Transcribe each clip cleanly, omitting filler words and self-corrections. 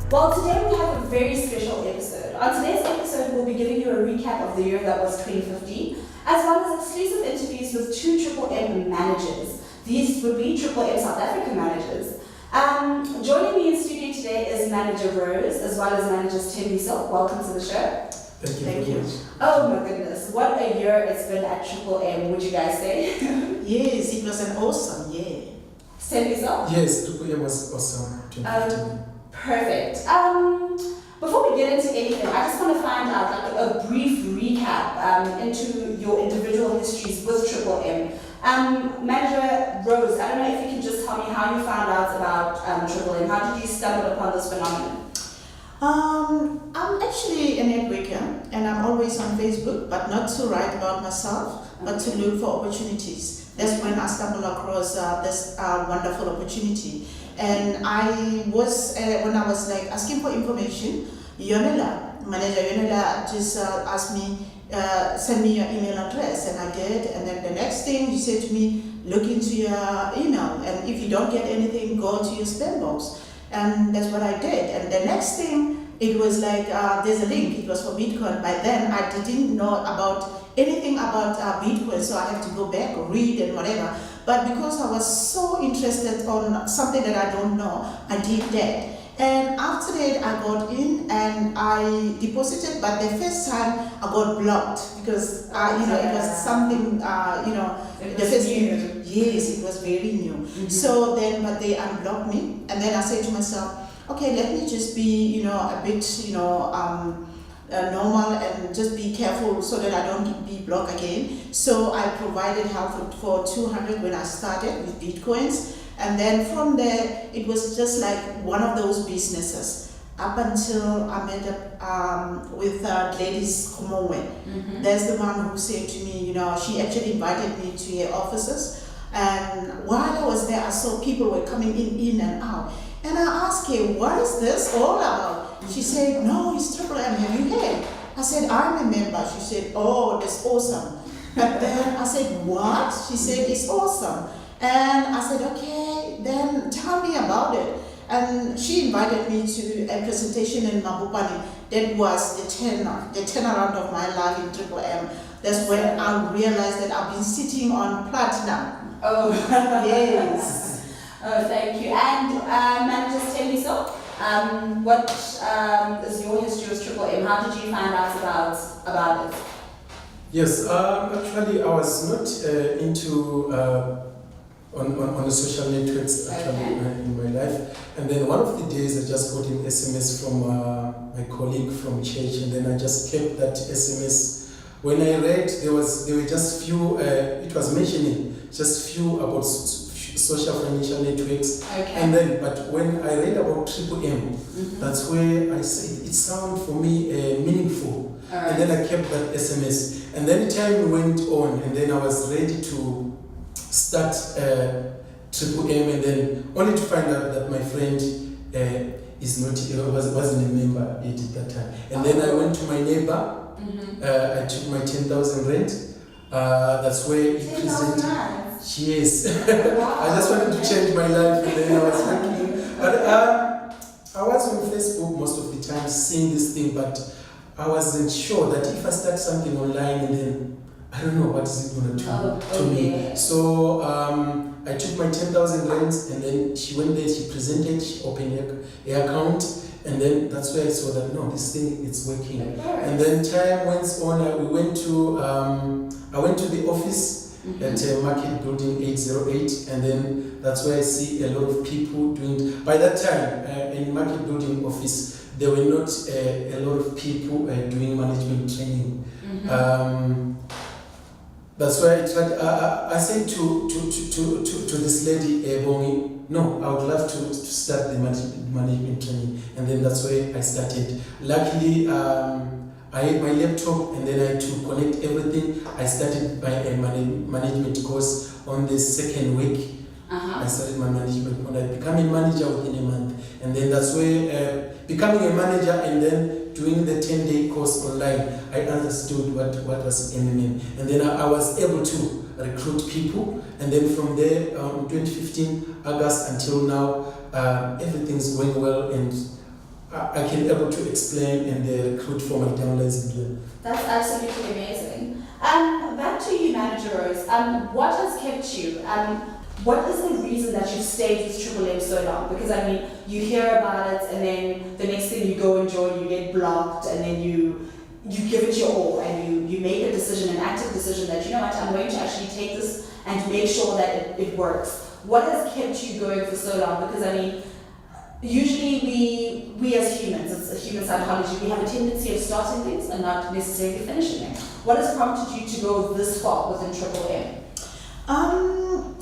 Well, today we have a very special episode. On today's episode, we'll be giving you a recap of the year that was 2015, as well as exclusive interviews with two Triple M managers. These would be Triple M South African managers. Joining me in studio today is Manager Rose, as well as Managers Thembiso. Welcome to the show. Thank you. Oh my goodness, what a year it's been at Triple M, would you guys say? Yes, it was an awesome year. Thembiso? Yes, Triple M was awesome. 2015. Perfect. Before we get into anything, I just want to find out like a brief recap into your individual histories with Triple M. Manager Rose, I don't know if you can just tell me how you found out about Triple M. How did you stumble upon this phenomenon? I'm actually a networker and I'm always on Facebook, but not to write about myself, but to look for opportunities. That's when I stumbled across this wonderful opportunity. And I was, when I was like asking for information, Manager Yonela just asked me, send me your email address, and I did. And then the next thing he said to me, look into your email, and if you don't get anything, go to your spam box. And that's what I did. And the next thing, it was like, there's a link, it was for Bitcoin. By then, I didn't know about anything about Bitcoin, so I have to go back, read and whatever. But because I was so interested on something that I don't know, I did that. And after that, I got in and I deposited, but the first time I got blocked because, it was something, It the was first new. thing, yes, it was very new. Mm-hmm. So then, but they unblocked me, and then I said to myself, okay, let me just be, a bit, normal and just be careful so that I don't be blocked again. So I provided help for 200 when I started with Bitcoins. And then from there, it was just like one of those businesses up until I met up with Gladys Komowe. Mm-hmm. That's the one who said to me, she actually invited me to her offices. And while I was there, I saw people were coming in and out. And I asked her, what is this all about? She said, no, it's Triple M, have you heard? I said, I'm a member. She said, oh, that's awesome. And then I said, what? She said, it's awesome. And I said, okay, then tell me about it. And she invited me to a presentation in Mabopane. That was the turnaround of my life in Triple M. That's when I realized that I've been sitting on platinum. Oh, Yes. Oh, thank you. And Managers Thembiso, what is your history with Triple M? How did you find out about it? Yes, actually I was not into on the social networks actually in my life. And then one of the days I just got an SMS from my colleague from church, and then I just kept that SMS. When I read, there were just few, it was mentioning just few about social financial networks. Okay. And then, but when I read about Triple M, that's where I said it sounded for me meaningful. All right. And then I kept that SMS. And then time went on, and then I was ready to start Triple M, and then only to find out that my friend wasn't a member yet at that time. And then I went to my neighbor. I took my 10,000 rent. That's where he presented. Yes. Wow. I just wanted to change my life, and then I was working. But I was on Facebook most of the time seeing this thing, but I wasn't sure that if I start something online, and then I don't know what is it going to do to me. So I took my 10,000 rents, and then she went there, she presented, she opened her account, and then that's where I saw that no, this thing is working. And then time went on. I went to the office at Market Building 808, and then that's where I see a lot of people doing. By that time, in Market Building office, there were not a lot of people doing management training. That's why I said to this lady, Bongi, no, I would love to start the management training, and then that's where I started. Luckily, I had my laptop, and then I had to connect everything. I started my management course on the second week. I started my management when I became a manager within a month, and then that's where becoming a manager and then doing the 10-day course online, I understood what was MMM, and then I was able to recruit people, and then from there, 2015 August until now, everything's going well, and I can able to explain and recruit for my downlines into them. That's absolutely amazing. Back to you, Manager Rose. What has kept you? What is the reason that you've stayed with Triple M so long? Because I mean, you hear about it, and then the next thing you go and join, you get blocked, and then you give it your all, and you make a decision, an active decision that, you know what, I'm going to actually take this and make sure that it works. What has kept you going for so long? Because I mean, usually we as humans, it's a human psychology, we have a tendency of starting things and not necessarily finishing them. What has prompted you to go this far within Triple M?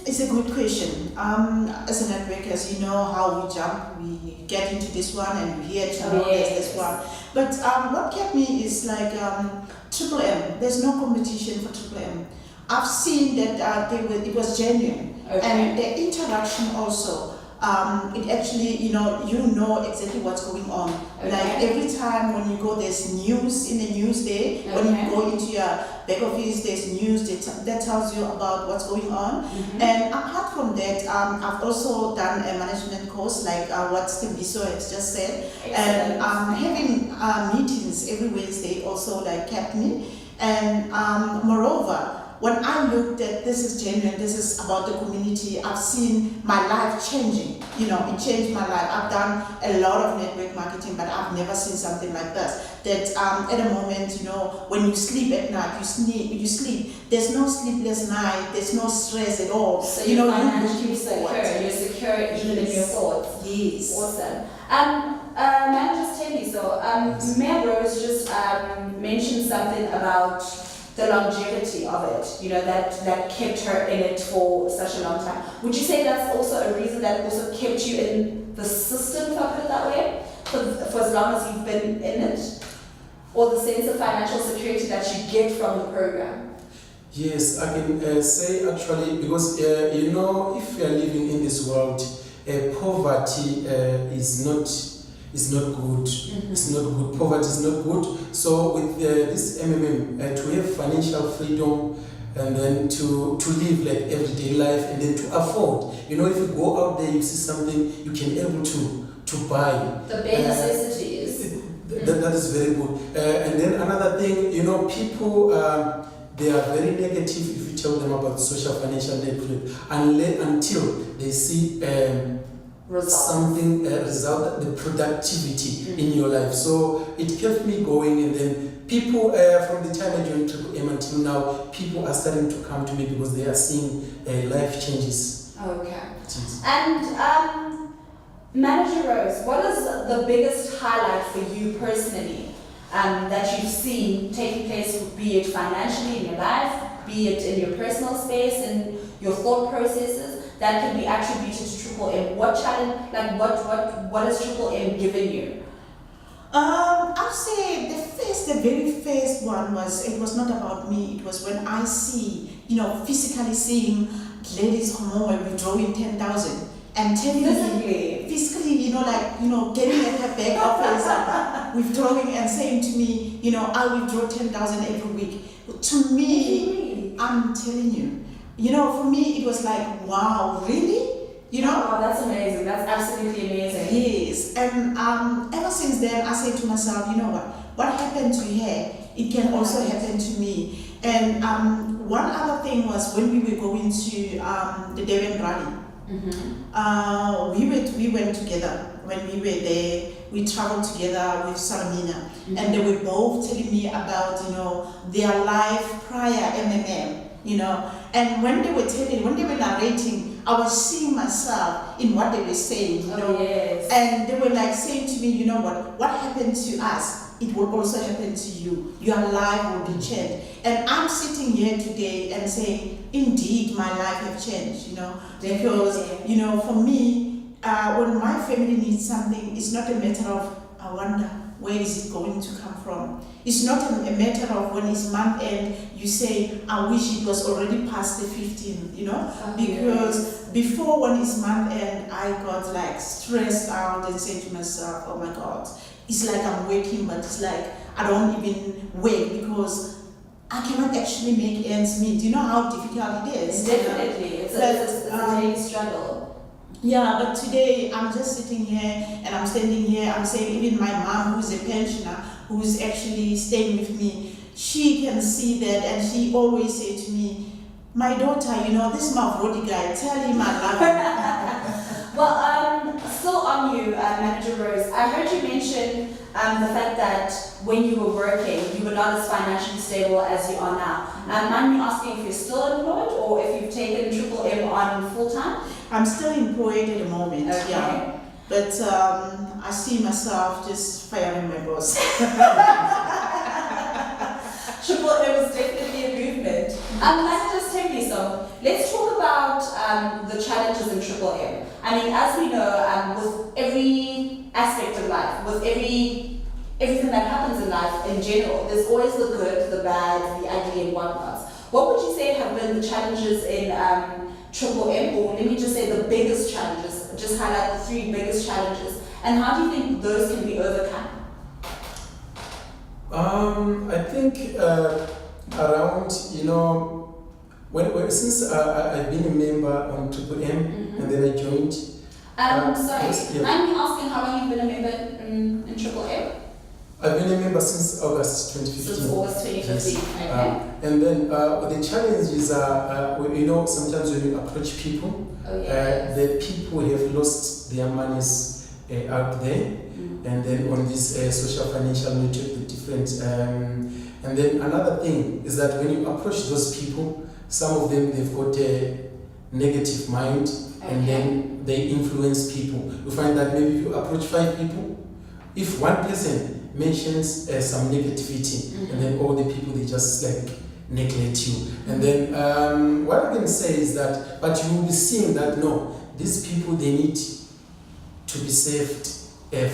It's a good question. As a networker, as you know how we jump, we get into this one and we hear tomorrow there's this one. But what kept me is like Triple M. There's no competition for Triple M. I've seen that it was genuine, and the interaction also. It actually, you know exactly what's going on. Like every time when you go, there's news in the news there. When you go into your back office, there's news that tells you about what's going on. And apart from that, I've also done a management course, like what Stembiso has just said. And having meetings every Wednesday also like kept me. And moreover, when I looked at this is genuine, this is about the community, I've seen my life changing. It changed my life. I've done a lot of network marketing, but I've never seen something like this. That at the moment, when you sleep at night, you sleep. There's no sleepless night. There's no stress at all. So you're financially secure. You're secure even in your thoughts. Yes. Awesome. Manager Teddy, so MAVRO has just mentioned something about the longevity of it, that kept her in it for such a long time. Would you say that's also a reason that also kept you in the system, if I put it that way, for as long as you've been in it? Or the sense of financial security that you get from the program? Yes, I can say actually, because if you are living in this world, poverty is not good. It's not good. Poverty is not good. So with this MMM, to have financial freedom and then to live like everyday life and then to afford. If you go out there, you see something, you can able to buy. The bare necessities. That is very good. And then another thing, people, they are very negative if you tell them about social financial network until they see result, the productivity in your life. So it kept me going, and then people from the time I joined Triple M until now, people are starting to come to me because they are seeing life changes. Okay. And Manager Rose, what is the biggest highlight for you personally that you've seen taking place, be it financially in your life, be it in your personal space and your thought processes, that can be attributed to Triple M? What challenge, what has Triple M given you? I'll say the very first one was not about me. It was when I see, physically seeing ladies come home and withdrawing 10,000 and telling me physically, getting at her back office and withdrawing and saying to me, I withdraw 10,000 every week. To me, I'm telling you, for me it was like, wow, really? Oh, that's amazing. That's absolutely amazing. Yes. And ever since then, I say to myself, what happened to her, it can also happen to me. And one other thing was when we were going to the Devon rally. We went together. When we were there, we traveled together with Saramina, and they were both telling me about their life prior MMM. And when they were narrating, I was seeing myself in what they were saying, Yes. And they were like saying to me, what happened to us, it will also happen to you. Your life will be changed. And I'm sitting here today and saying, indeed, my life has changed, because, for me, when my family needs something, it's not a matter of, I wonder, where is it going to come from? It's not a matter of when it's month end, you say, I wish it was already past the 15th, because before when it's month end, I got like stressed out and saying to myself, oh my God, it's like I'm working, but it's like I don't even work because I cannot actually make ends meet. Do you know how difficult it is? Definitely. It's a daily struggle. Yeah, but today I'm just sitting here and I'm standing here. I'm saying even my mom, who's a pensioner, who's actually staying with me, she can see that, and she always say to me, "My daughter, this MAVRO guy, tell him I love him." Well, still on you, Manager Rose. I heard you mention the fact that when you were working, you were not as financially stable as you are now. Mind me asking if you're still employed or if you've taken Triple M on full time? I'm still employed at the moment, Okay. yeah. But I see myself just firing my boss. Triple M was definitely a movement. Let's just tell me so. Let's talk about the challenges in Triple M. I mean, as we know, with every aspect of life, with everything that happens in life in general, there's always the good, the bad, the ugly, and whatnot. What would you say have been the challenges in Triple M, or let me just say the biggest challenges? Just highlight the 3 biggest challenges, and how do you think those can be overcome? I think around, since I've been a member on Triple M, and then I joined. Sorry, yeah. mind me asking how long you've been a member in Triple M? I've been a member since August 2015. Since August 2015, Yes. okay. And then the challenges are, sometimes when you approach people, the people have lost their monies out there. And then on this social financial network, the different, and then another thing is that when you approach those people, some of them, they've got a negative mind, and then they influence people. You find that maybe if you approach 5 people, if one person mentions some negativity, and then all the people, they just like neglect you. And then what I can say is that, but you will be seeing that no, these people, they need to be saved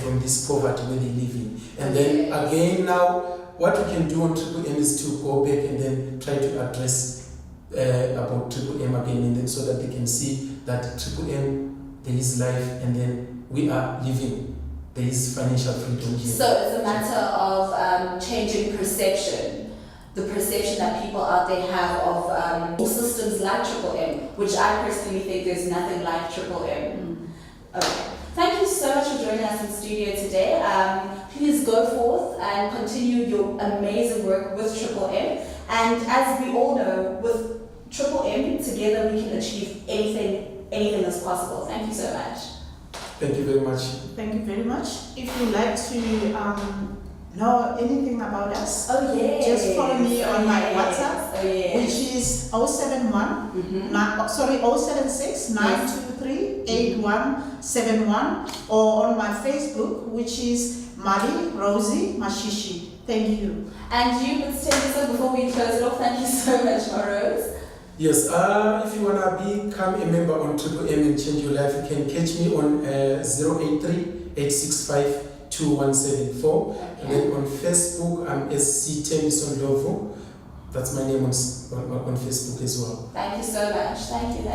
from this poverty where they live in. And then again now, what we can do on Triple M is to go back and then try to address about Triple M again, and then so that they can see that Triple M, there is life, and then we are living. There is financial freedom here. So it's a matter of changing perception. The perception that people out there have of systems like Triple M, which I personally think there's nothing like Triple M. Okay. Thank you so much for joining us in studio today. Please go forth and continue your amazing work with Triple M. And as we all know, with Triple M, together we can achieve anything is possible. Thank you so much. Thank you very much. Thank you very much. If you'd like to know anything about us, just follow me on my WhatsApp, which is 071 076 923 8171, or on my Facebook, which is Mali Rosie Mashishi. Thank you. And you, Ms. Tennyson, before we close it off, thank you so much, Rose. Yes, if you want to become a member on Triple M and change your life, you can catch me on 083-865-2174. And then on Facebook, I'm SC Tennyson Lovo. That's my name on Facebook as well. Thank you so much. Thank you.